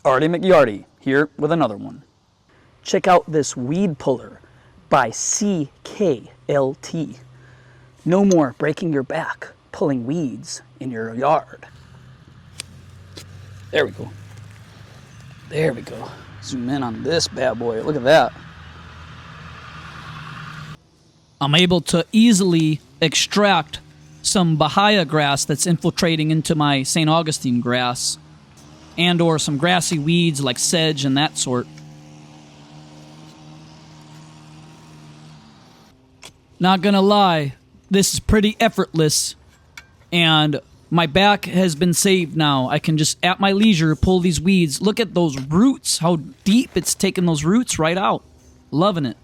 Artie McYarty here with another one. Check out this weed puller by CKLT. No more breaking your back pulling weeds in your yard. There we go. There we go. Zoom in on this bad boy. Look at that. I'm able to easily extract some Bahia grass that's infiltrating into my St. Augustine grass, and or some grassy weeds like sedge and that sort. Not gonna lie, this is pretty effortless, and my back has been saved now. I can just, at my leisure, pull these weeds. Look at those roots, how deep it's taken those roots right out. Loving it.